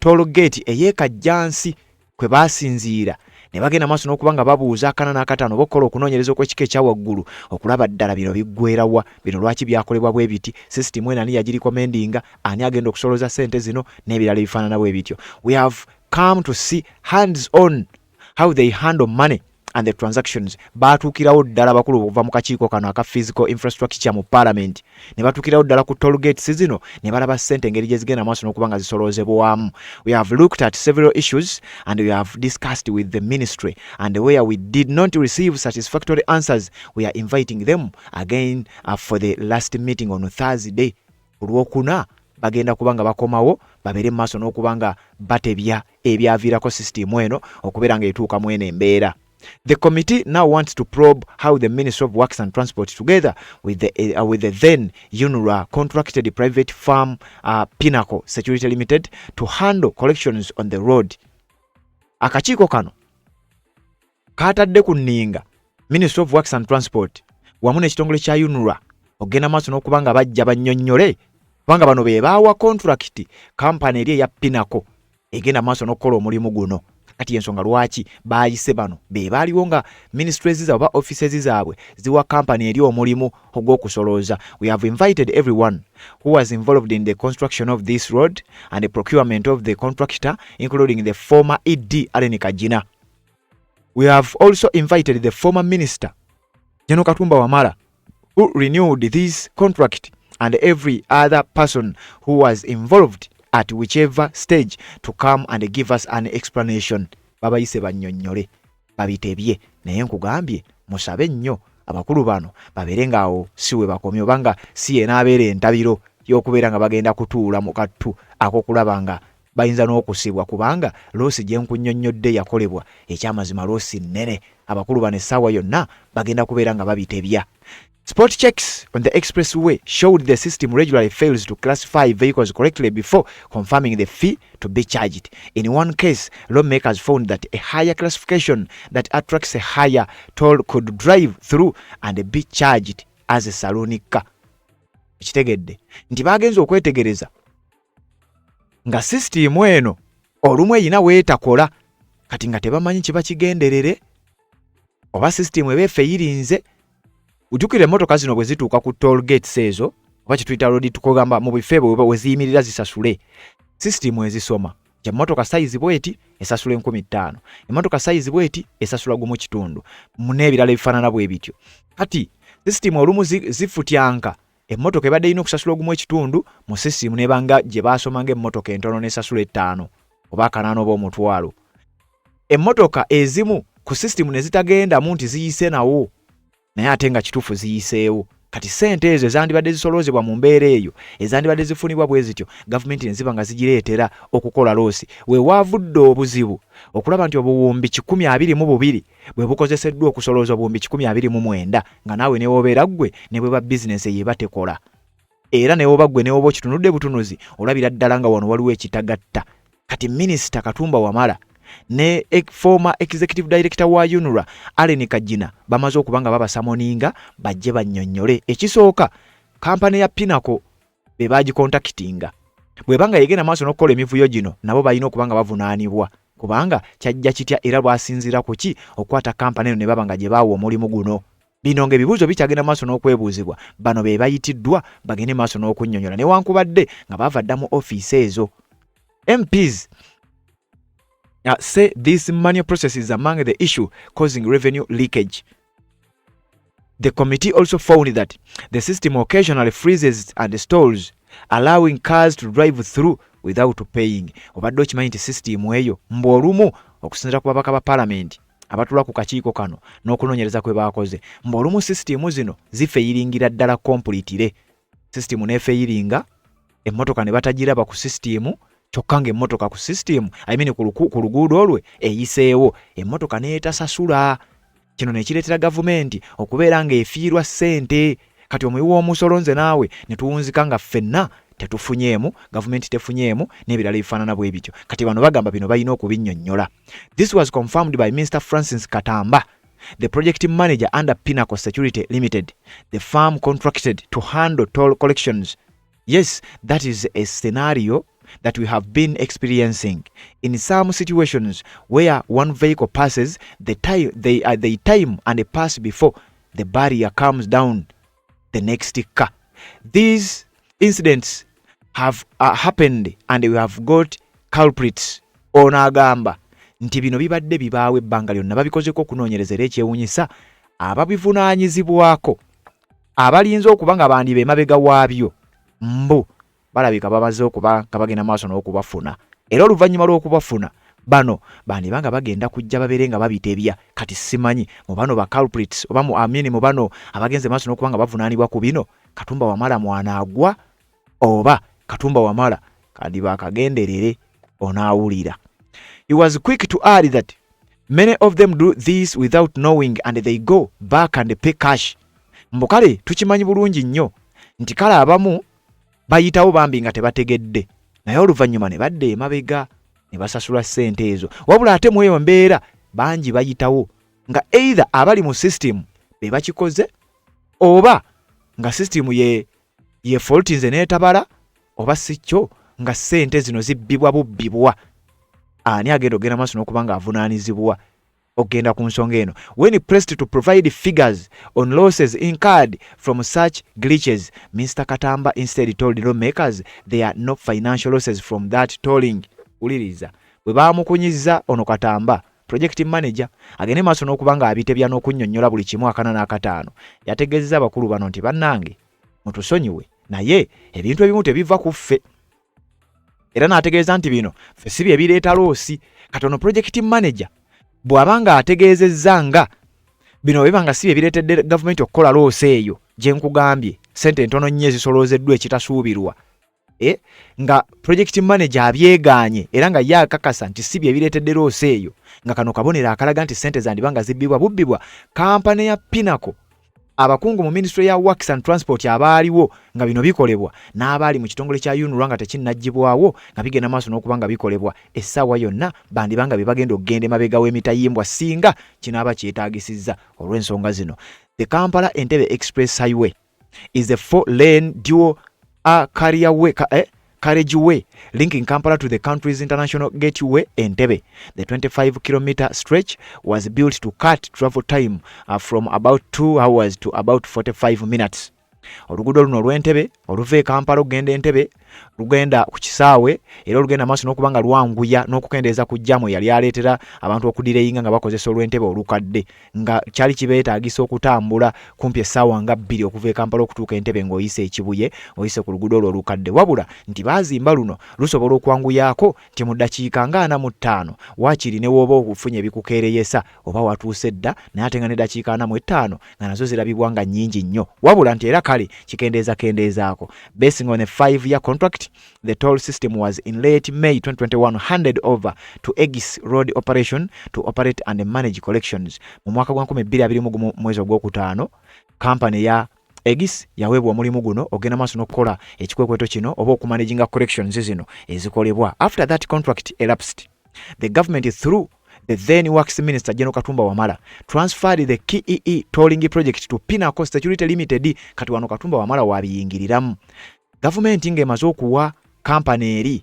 toll gate ey'Ekajansi kwe basinziira ne bagenda maaso n'okubanga babuuza akana n'akataano bokola okunoonyereza okw'ekika ekya waggulu okulaba ddala bino biggweerawa, bino lwaki byakolebwa bwe biti, system eno ani yagirikomendinga, ani agenda okusoloza ssente zino n'ebirala ebifaanana bwe bityo. We have come to see hands on how they handle money and the transactions. Baatuukirawo ddala bakulu okuva mu kakiiko kano aka physical infrastructure mu parliament ne batuukirawo ddala ku toll gates zino ne balaba ssente engeri gye zigenda maaso n'okuba nga zisoloozebwamu. We have looked at several issues and we have discussed with the ministry, and where we did not receive satisfactory answers we are inviting them again for the last meeting on Thursday. Olwokuna bagenda kubanga bakomawo babere maaso n'okubanga batebya ebyaviirako system eno okubeera nga etuuka mu eno embeera. The committee now wants to probe how the Ministry of Works and Transport, together with the then UNRA contracted private firm Pinnacle Security Limited, to handle collections on the road. Akakiiko kano katadde ku nninga Ministry of Works and Transport wamu n'ekitongole kya UNRA ogenda maaso n'okubanga bajja bannyonnyole kubanga bano be baawa contract kampani eri eya Pinnacle egenda maaso n'okukola omulimu guno. Kati ensonga lwaki baayise bano be baaliwo nga ministries zaabwe oba offices zaabwe ziwa kampani eri omulimu ogw'okusolooza. We have invited everyone who was involved in the construction of this road and the procurement of the contractor, including the former ED Allen Kajina. We have also invited the former minister General Katumba Wamala, who renewed this contract, and every other person who was involved at whichever stage to come and give us an explanation. Baba yise bannyonnyole babitebye naye nkugambye musabe nnyo abakulu bano baberenga awo siwe bakomye obanga si yena abeere entabiro y'okubeera nga bagenda kutuula mu kattu akokulaba nga bayinza n'okusibwa kubanga loosi gye nkunnyonnyodde yakolebwa ekyamazima loosi nnene. Abakulu bano essaawa yonna bagenda kubeera nga babitebya. Spot checks on the expressway showed the system regularly fails to classify vehicles correctly before confirming the fee to be charged. In one case, lawmakers found that a higher classification that attracts a higher toll could drive through and be charged as a salonika. Ekitegedde nti bagenza okwetegereza nga system eno olumu eyina weetakola kati nga tebamanyi kiba kigenderere oba system eba efeyirinze. Ujukire motoka zino bwe zituuka ku toll gates ezo oba kituyita road tukogamba mu bifeebo bwe ziyimirira zisasule system ezisoma ja motoka size bweti esasule 15,000 emotoka size bweti esasula gumu kitundu munebirala bifanana bwe bityo. Kati system olumu zifutyanka emotoka ebadde ino kusasula gumu ekitundu mu system nebanga gye basomanga emotoka entono nesasula 5 oba 8 oba omutwalo. Emotoka ezimu ku system nezitagenda munti ziyise nawo naye ate nga kituufu ziyiseewo. Kati sente ezo ezandibadde zisoloozebwa mu mbeera eyo ezandibadde zifunibwa bwe zityo gavumenti ne ziba nga zigireetera okukola loosi. We waavudde obuzibu okulaba nti obuwumbi 122 bwe bukozeseddwa okusolooza obuwumbi 129 nga naawe ne wobeera ggwe ne bwe ba bizinesi yeba tekola. Era ne woba ggwe ne woba okitunudde butunuzi olabira ddala nga wano waliwo ekitagatta. Kati Minisita Katumba Wamala ne former executive director wa UNRA Allen Kajina bamaze okubanga babasamoninga bajje bannyonnyole. Ekisooka kampani ya Pinnacle be bagikontakitinga bwe banga yegenda maaso n'okukola emivuyo gino nabo balina okubanga bavunaanibwa kubanga kyajja kitya era lwasinzira ku ki okwata kampani eno ne baba nga gye baawa omulimu guno. Bino ng'ebibuuzo bikyagenda maaso n'okwebuuzibwa bano be bayitiddwa bagende maaso n'okunnyonnyola newankubadde nga baava dda mu ofiisi ezo. MPs say this manual process is among the issue causing revenue leakage. The committee also found that the system occasionally freezes and stalls, allowing cars to drive through without paying. Obadde okimanyi nti system eyo mb'olumu okusinziira ku babaka ba parliament abatula ku kakiiko kano n'okunoonyereza kwe baakoze mb'olumu system zino zifeyiringira ddala completely. System n'efeyiringa emmotoka ne batagiraba ku system kyokka ng'emmotoka ku system ku luguudo olwe eyiseewo emmotoka n'etasasula. Kino ne kireetera gavumenti okubeera ng'efiirwa ssente. Kati omuwi w'omusolo nze naawe ne tuwunzika nga ffenna tetufunyeemu gavumenti tefunyeemu n'ebirala ebifaanana bwe bityo. Kati bano bagamba bino balina okubinnyonnyola. This was confirmed by Mr. Francis Katamba, the project manager under Pinnacle Security Limited, the firm contracted to handle toll collections. Yes, that is a scenario that we have been experiencing. In some situations where one vehicle passes, they time and pass before the barrier comes down the next car. These incidents have happened and we have got culprits. Onagamba nti bino bibadde bibaawe ebbanga lyonna babikozeko okunoonyereza ekyewuunyisa ababivunaanyizibwako abalinza okuba nga bandiba emabega waabyo mbu balabika bamaze okuba nga bagenda maaso n'okubafuna. Era oluvannyuma lw'okubafuna bano bandibanga bagenda kujja babeere nga babitebya. Kati simanyi mu bano ba culprits oba mu bano abagenze maaso n'okuba nga bavunaanibwa ku bino Katumba Wamala mwanaagwa oba Katumba Wamala kandiba akagenderere onaawulira. He was quick to add that many of them do this without knowing and they go back and pay cash. Mbukale tukimanyi bulungi nnyo nti kale abamu bayitawo bambi nga tebategedde naye oluvannyuma ne badde emabega ne basasula ssente ezo. Wabula ate mu eyo mbeera bangi bayitawo nga either abali mu system be bakikoze oba nga system ye fault nze netabala oba sikyo nga sente zino zibbibwa bubbibwa ani agenda ogenda maaso n'okubanga avunaanizibwa ogenda ku nsonga eno. When pressed to provide figures on losses incurred from such glitches, Mr. Katamba instead told lawmakers there are no financial losses from that tolling. Uliriza bwe baamukunyiza ono Katamba project manager agende maaso n'okubanga abitebya n'okunnyonnyola buli kimu akana n'akataano yategeezezza abakulu bano nti bannange mutusonyiwe naye ebintu ebimu tebiva ku ffe. Era n'ategeeza nti bino ffe si bye bireeta loosi. Katono project manager bw'abanga ategeezezza nga bino bibanga si bye bireetedde gavumenti okukola loosi eyo gye nkugambye sente ntono nnyo ezisolozeddwa ekitasuubirwa nga project manager abyegaanye era nga ye akakasa nti si bye bireetedde loosi eyo nga kano kabonero akalaga nti sente zandibanga zibbibwa bubbibwa, kampani ya Pinnacle abakungu mu Ministry ya Works and Transport abaaliwo nga bino bikolebwa n'abaali mu kitongole kya UNRWA nga tekinnagibwawo nga bigenda maaso n'okubanga bikolebwa essaawa yonna bandibanga bye bagenda okugenda emabega w'emitayimbwa singa kinaaba kyetaagisizza olw'ensonga zino. The Kampala Entebbe Express Highway is a 4-lane dual carriageway linking Kampala to the country's international gateway Entebbe. The 25-kilometer stretch was built to cut travel time from about 2 hours to about 45 minutes. Oluguudo luno olw'Entebbe oluva e Kampala okugenda Entebbe lugenda ku kisaawe era olugenda maaso n'okubanga lwanguya n'okukendeeza ku jjamu yali aleetera abantu okudireyinga nga bakozesa olw'Entebbe olukadde nga kyali kibeetaagisa okutambula kumpi essaawa nga 2 okuva e Kampala okutuuka Entebbe ng'oyise ekibuye oyise ku luguudo olwo olukadde, wabula nti baazimba luno lusobola okwanguyaako nti mu ddakiika nga 45 waakiri ne wooba okufunye ebikukeereyesa oba watuuse dda naye ate nga ne ddakiika 45 nga nazo zirabibwa nga nnyingi nnyo, wabula nti era kale kendeezaako. Basing on a 5-year contract, the toll system was in late May 2021 handed over to Egis Road Operation to operate and manage collections. Mu mwaka gwa 2021 mwezi ogwokutaano kampani ya Egis yaweebwa omulimu guno ogenda maaso n'okukola ekikwekweto kino oba okumanaginga collections zino ezikolebwa. After that contract elapsed, the government through the then Works Minister General Katumba Wamala transferred the KEE tolling project to Pinnacle Security Limited. Kati wano Katumba Wamala wabiyingiriramu. Government ng'emaze okuwa kampani eri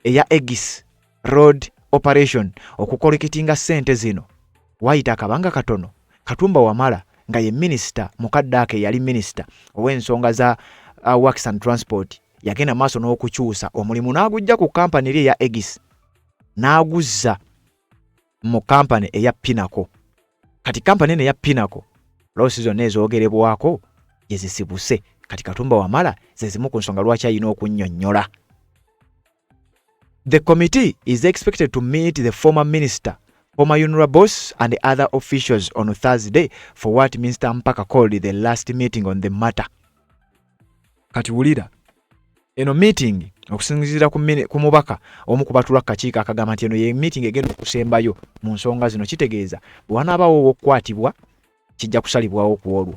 eya Egis Road Operation okukolekitinga sente zino wayita akabanga katono Katumba Wamala nga ye minister mukaddaake yali minister ow'ensonga za Works and Transport yagenda maaso n'okukyusa omulimu n'agujja ku kampani eri eya Egis n'aguzza mu kampani eya Pinnacle. Kati kampani eno eya Pinnacle loosi zonna ezoogerebwako gye zisibuse kati Katumba Wamala ze zimu ku nsonga lwaki alina okunnyonnyola. The committee is expected to meet the former minister, former UNRWA boss and other officials on Thursday for what Mr. Mpaka called the last meeting on the matter. Kati wulira eno meeting okusinziira ku mubaka omu ku batula kakiiko akagamba nti eno ye meeting egenda okusembayo mu nsonga zino, kitegeeza bw'anaabaawo okwatibwa kijja kusalibwawo ku olwo,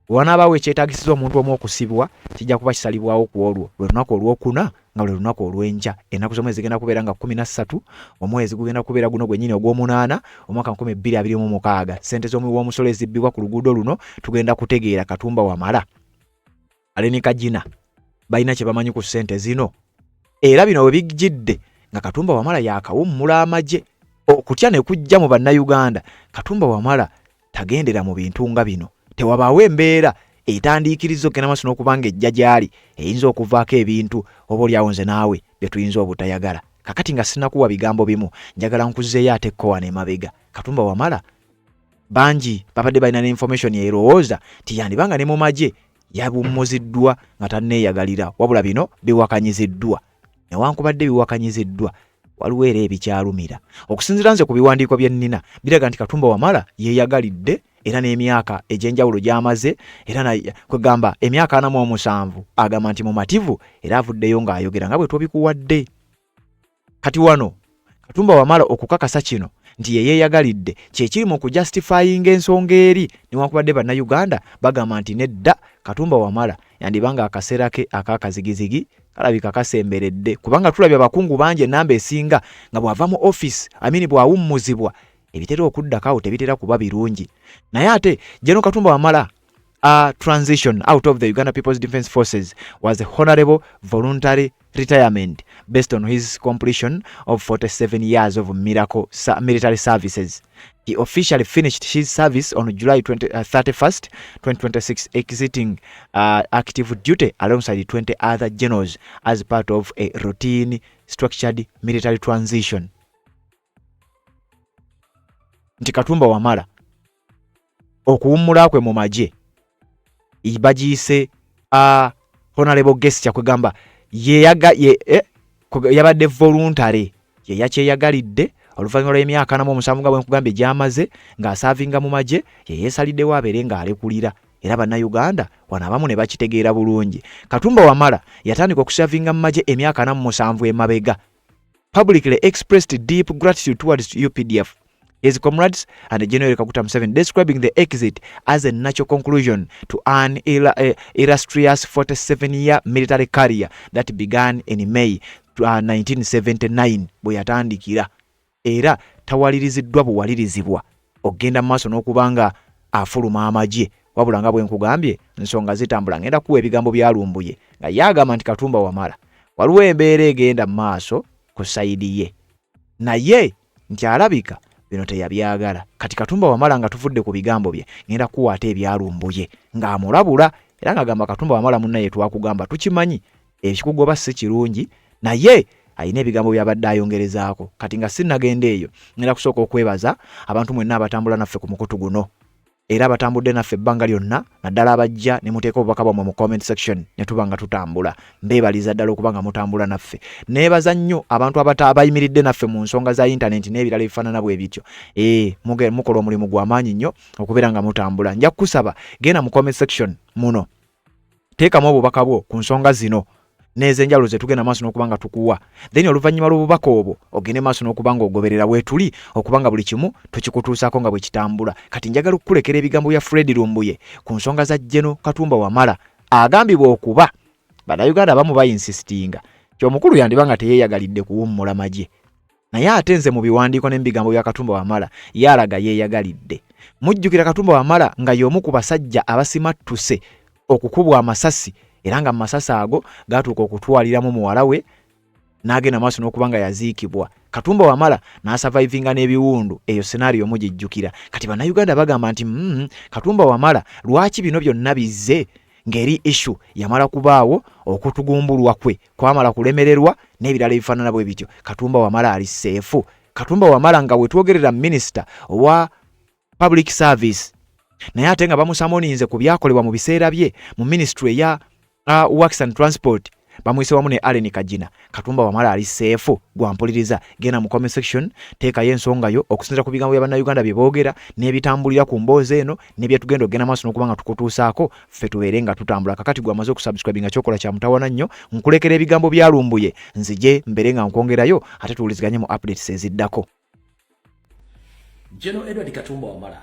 bw'anaabaawo ekyetaagisiza omuntu omu okusibwa kijja kuba kisalibwawo ku olwo lwe lunaku olwokuna nga lwe lunaku olw'enkya. Ennaku z'omwezi zigenda kubeera nga 13, omwezi gugenda kubeera guno gwennyini ogw'omunaana omwaka 2026. Sente z'omuwoomusolo ezibbibwa ku luguudo luno tugenda kutegeera Katumba Wamala Aleni Kajina balina kye bamanyi ku sente zino, era bino bwe bijjidde nga Katumba Wamala yakawummula amagye okutya ne kujja mu bannayuganda. Katumba Wamala tagendera mu bintu nga bino, tewabaawo embeera etandiikiriza okugenda maaso n'okubanga ejja gy'ali eyinza okuvaako ebintu oba olyawo nze naawe bye tuyinza obutayagala. Kakati nga sinnakuwa bigambo bimu njagala nkuzzeeyo ate kkowa n'emabega. Katumba Wamala bangi babadde balina n'information yerowooza nti yandibanga ne mu magye yabummuziddwa nga tanneeyagalira, wabula bino biwakanyiziddwa. Newankubadde biwakanyiziddwa waliwo era ebikyalumira. Okusinziira nze ku biwandiiko bye nnina biraga nti Katumba Wamala yeeyagalidde era n'emyaka egy'enjawulo gy'amaze era kwegamba emyaka 47 agamba nti mumativu era avuddeyo ng'ayogera nga bwe tubikuwadde. Kati wano Katumba Wamala okukakasa kino nti yeeyagalidde kyekiri mu kujustifyinga ensonga eri, newankubadde bannayuganda bagamba nti nedda Katumba Wamala yandibanga akaseera ke akakazigizigi kalabika kasemberedde, kubanga tulabye abakungu bangi enamba esinga nga bw'ava mu office bw'awummuzibwa ebitera okuddako tebitera kuba birungi. Naye ate General Katumba Wamala transition out of the Uganda People's Defence Forces was a honorable voluntary retirement based on his completion of 47 years of military services. He officially finished his service on July 31st, 2026, exiting active duty alongside 20 other generals as part of a routine structured military transition. Nti Katumba Wamala okuwummula kwe mu magye ibajise honorable guest kyakugamba yabadde voluntary yakyeyagalidde oluvannyuma lw'emyaka 47 nga bwe nkugambye gyamaze ng'asaavinga mu magye yeesaliddewo abeere ng'alekulira era bannayuganda wano abamu ne bakitegeera bulungi. Katumba Wamala yatandika okusaavinga mu magye emyaka 47 emabega. Publicly expressed deep gratitude towards UPDF, his comrades, and General Kaguta Museveni, describing the exit as a natural conclusion to an illustrious 47-year military career that began in May 1979 bwe yatandikira. Era tawaliriziddwa buwalirizibwa ogenda mu maaso n'okubanga afuluma amagye wabula nga bwe nkugambye nsonga zitambula. Ngenda kuwa ebigambo byalumbuye nga yagamba nti Katumba Wamala waliwo embeera egenda mu maaso ku sayidi ye, naye nti alabika bino teyabyagala. Kati Katumba Wamala nga tuvudde ku bigambo bye ngenda kuwa ate ebyalumbuye ng'amulabula era ng'agamba Katumba Wamala munnaye twakugamba tukimanyi ekikugoba si kirungi, naye ayina ebigambo byabadde ayongerezaako. Kati nga sinnagenda eyo ngenda kusooka okwebaza abantu mwenna abatambula naffe ku mukutu guno era abatambudde naffe ebbanga lyonna, naddala abajja ne muteeka obubaka bwammwe mu comment section ne tuba nga tutambula. Mbeebaliza ddala okuba nga mutambula naffe. Neebaza nnyo abantu abayimiridde naffe mu nsonga za internet n'ebirala ebifaanana bwe bityo. Mukola omulimu gw'amaanyi nnyo okubeera nga mutambula. Nja kukusaba genda mu comment section muno teekamu obubaka bwo ku nsonga zino n'ezenjalo ze tugenda maaso n'okubanga tukuwa, then oluvannyuma lw'obubaka obwo ogende maaso n'okubanga ogoberera weetuli okubanga buli kimu tukikutuusaako nga bwe kitambula. Kati njagala okukulekera ebigambo bya Fred Lumbuye ku nsonga za General Katumba Wamala agambibwa okuba bannayuganda abamu bayinsistinga ky'omukulu yandiba nga teyeeyagalidde kuwummula magye, naye ate nze mu biwandiiko n'ebigambo bya Katumba Wamala yalaga yeeyagalidde. Mujjukira Katumba Wamala nga y'omu ku basajja abasimattuse okukubwa amasasi era nga amasasi ago gatuuka okutwaliramu muwala we n'agenda maaso n'okubanga yaziikibwa. Katumba Wamala n'asurvivinga n'ebiwundu, eyo scenario mugijjukira. Kati bannayuganda bagamba nti Katumba Wamala lwaki bino byonna bizze ng'eri issue yamala kubaawo okutugumbulwa kwe kwamala kulemererwa n'ebirala ebifaanana bwe bityo. Katumba Wamala ali seefu. Katumba Wamala nga wetwogerera minisita wa public service naye ate nga bamusamoninze ku byakolebwa mu biseera bye mu ministry ya Works and Transport bamwise wamu ne Allen Kajina. Katumba Wamala ali seefu gwampuliriza. Genda mu comment section teekayo ensonga yo okusinziira ku bigambo bya bannayuganda bye boogera n'ebitambulira ku mboozi eno n'ebye tugenda ogenda maaso n'okubanga tukutuusaako ffe tubeere nga tutambula. Kakati gwamaze okusubscribe nga kyokola kya mutawaana nnyo nkulekera ebigambo byalumbuye nzije mbeere nga nkwongerayo ate tuwuliziganye mu updates eziddako. General Edward Katumba Wamala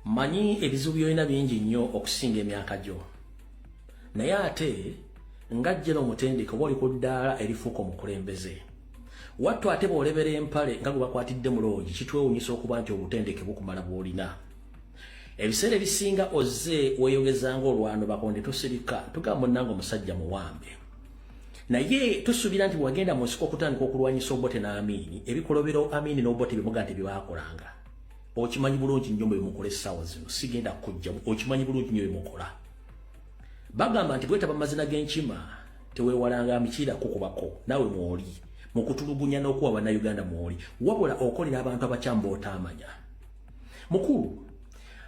manyi ebizibu byolina bingi nnyo okusinga emyaka gyo, naye ate nga General Mutendeke oba oli ku ddaala erifuuka omukulembeze. Wattu ate bw'olebera empale nga gwe bakwatidde mu loogi kitwewuunyisa okuba nti obutendeke bukumala bw'olina. Ebiseera ebisinga ozze weeyogezanga olwano bakonde tosirika tugamba munnange omusajja muwambe, naye tusuubira nti bwagenda mu nsiko okutandika okulwanyisa Obote n'Amini ebikolobero Amini n'Obote bimuga nti bibaakolanga okimanyi bulungi nnyo bwe mukola essaawa zino, sigenda kujja okimanyi bulungi nnyo bwe mukola. Bagamba nti bwetaba mazina g'enkima teweewalanga mikira kukubako, naawe mwoli mu kutulugunya n'okuwa bannayuganda mwoli, wabula okolera abantu abakyamba otaamanya. Mukulu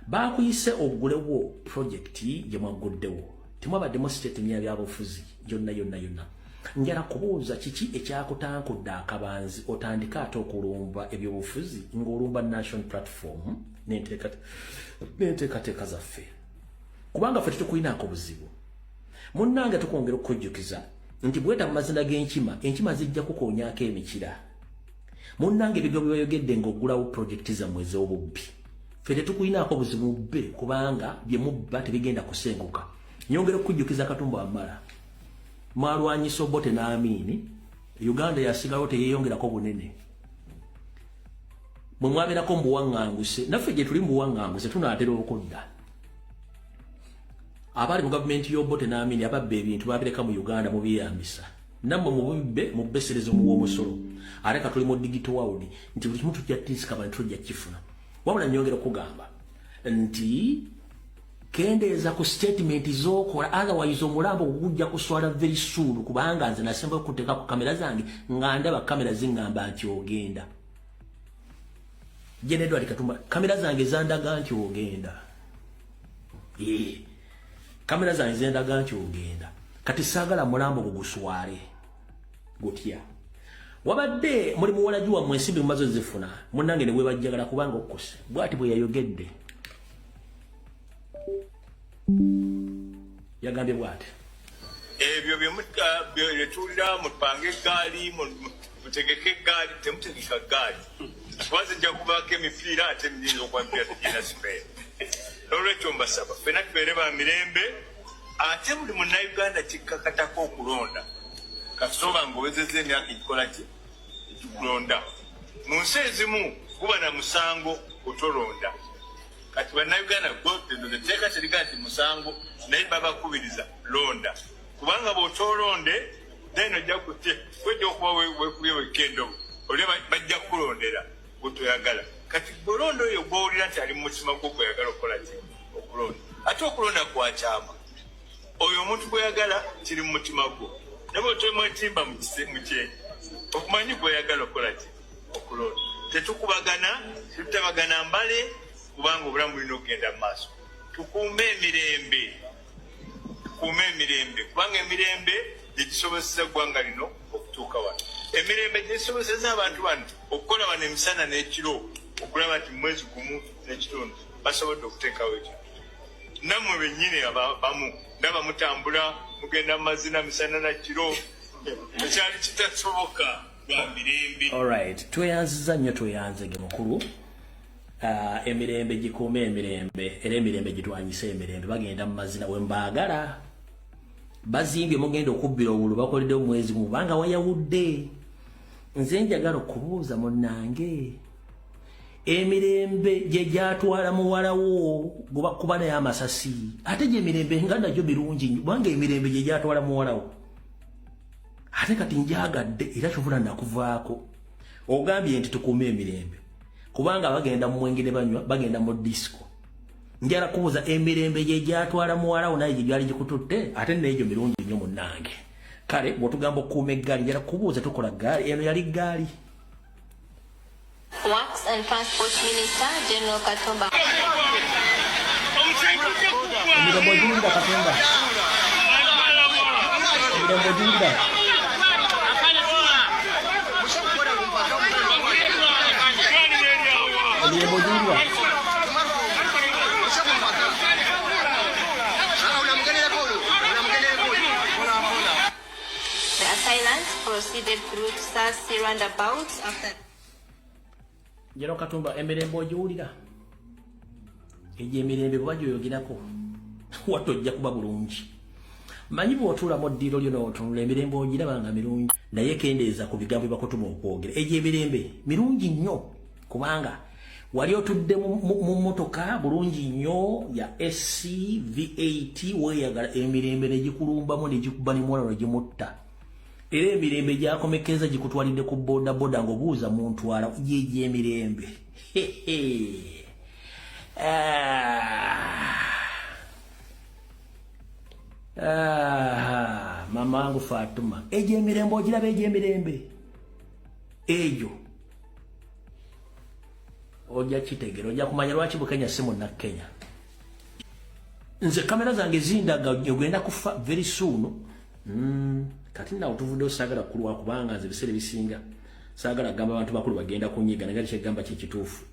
baakuyise ogulewo projekiti gye mwagguddewo, temwabaddemu siteetemu ya byabufuzi yonna. Njala kubuuza kiki ekyakutankudde akabanzi otandike ate okulumba ebyobufuzi ng'olumba national platform n'enteekateeka zaffe, kubanga ffe tetukulinaako buzibu. Munnange tukwongera okukujjukiza nti bwetaba mazina g'enkima, enkima zijja kukoonyaako emikira. Munnange ebigambo by'oyogedde ng'oggulawo projekiti zammwe ez'obubbi, ffe tetukulinaako buzibu bbe kubanga bye mubba tebigenda kusenguka. Nyongera okukujjukiza Katumba Wamala mwalwanyisa Obote n'Amini, Uganda yasigalawo teyeeyongerako bunene. mwe mwabeerako mbuwaŋŋanguse naffe gye tuli mbuwaŋŋanguse tunaatera okudda abaali mu gavumenti y'Obote n'Amini ababba ebintu babireka mu Uganda mubiyambisa nammwe mubbesereze muwa omusolo ate ka tuli mu digital world nti buli kimu tujja tisikaba ne tujja kifuna wabula nnyongera okugamba nti kendeeza ku statement z'okola otherwise omulambo gujja kuswala very soon kubanga nze nasembayo kuteeka ku kamera zange nga ndaba kamera ziŋŋamba nti ogenda Edward Katumba kamera zange zandaga nti ogenda kamera zange zendaga nti ogenda kati saagala mulambo guguswale gutya wabadde muli muwala juwa mu ensimbi mumaze zifuna munnange ne bwebajjagala kubanga okkuse bw'ati bwe yayogedde yagambye bw'ati ebyo byetuulira mupange eggaali mutegeke eggaali temutegeka ggaali kubaze nja kubaako emipiira ate miyinza okuba mipiira tegina sipeera olwekyo mbasaba ffenna tubeere ba mirembe ate buli munnayuganda kikkakatako okulonda kasooba ng'owezezza emyaka ekikola ki ekikulonda mu nsi ezimu kuba na musango otolonda kati bannayuganda etteeka teriga nti musango naye babakubiriza londa kubanga bw'otolonde then ojja kwejja okuba wekubye wekendo olyo bajja kukulondera gwetoyagala kati golonda oyo gwowulira nti ali mu mutima gwo gweyagala okukola ki okulonda ate okulonda kwakyama oyo omuntu gweyagala kiri mu mutima gwo ne bw'otemwetimba mu kyenyi okumanyi gweyagala okukola ki okulonda tetukubagana tutabagana mbale kubanga obulamu bulina okugenda mu maaso tukuume emirembe kubanga emirembe gyegisobozesa eggwanga lino okutuuka wano emirembe gyegisobozesa abantu bano okukola wano emisana n'ekiro okulaba nti mwezi gumu n'ekitundu basobodde okuteekawo ekyo nammwe bennyini abamu ndaba mutambula mugenda mu mazina misana na kiro ekyali kitasoboka lwa mirembe alright tweyanziza nnyo tweyanzege mukulu emirembe gikuume emirembe era emirembe gitwanyisa emirembe bagenda mu mazina we mbaagala bazimbye mugenda okubbira obulu bakoledde omwezi gumu banga wayawudde nze njagala okubuuza munnange emirembe gye gyatwala muwalawo kuba naye amasasi ate gye emirembe nga nagyo birungi kubanga emirembe gye gyatwala muwalawo ate kati njagadde era kyovula nakuvaako ogambye nti tukuume emirembe kubanga bagenda mu mwenge ne banywa bagenda mu disco njala kubuuza emirembe gye gyatwala muwalawo naye gye gyali gikututte ate n'egyo mirungi nnyo munnange kale bw'otugamba okukuuma eggaali njala kubuuza tukola ggaali eno yali ggaali Works and Transport Minister General Katumba. Emirembe ogiwulira Katumba emirembe ogiwulira emirembe ogiwulira The assailants proceeded through Sasi roundabout after. General Katumba emirembe ogiwulira egyo emirembe bwe bagyoyogerako watojja kuba bulungi manyi bw'otuula mu ddiiro lyo n'otunula emirembe ogiraba nga mirungi naye kendeeza ku bigambo bakutuma okwogera egyo emirembe mirungi nnyo kubanga wali otudde mu mmotoka bulungi nnyo ya SCV8 weeyagala emirembe ne gikulumbamu ne gikuba ne muwala ne gimutta era emirembe gyakomekeza gikutwalidde ku bodaboda ng'obuuza muntwala gyegyo emirembe mamangu Fatuma egyo emirembe ogiraba egyo emirembe egyo ojja kitegera ojja kumanya lwaki Bukenya si munnakenya nze kamera zange zindaga ogenda kufa very soon kati nawe tuvuddeyo saagala kulwa kubanga nze ebiseera ebisinga saagala kugamba abantu bakulu bagenda kunyiga nagali kyegamba kikituufu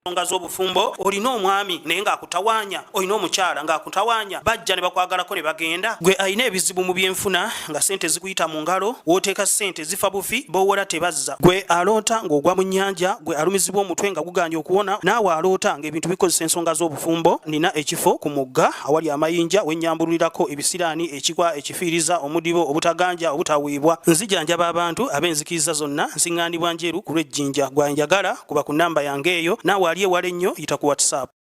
ensonga z'obufumbo olina omwami naye ng'akutawanya olina omukyala ng'akutawanya bajja ne bakwagalako ne bagenda gwe alina ebizibu mu byenfuna nga sente zikuyita mu ngalo w'oteeka sente zifa bufi b'owola tebazza gwe aloota ng'ogwa mu nnyanja gwe alumizibwa omutwe nga guganja okuwona naawe aloota ng'ebintu bikozesa ensonga z'obufumbo nina ekifo ku mugga awali amayinja wennyambululirako ebisiraani ekikwa ekifiiriza omudibo obutaganja obutaweebwa nzijanjaba abantu ab'enzikiriza zonna nsiŋŋaanibwa njeru ku lw'ejjinja gwanjagala kuba ku nnamba yange eyo naawe ali ewala ennyo yita ku WhatsApp.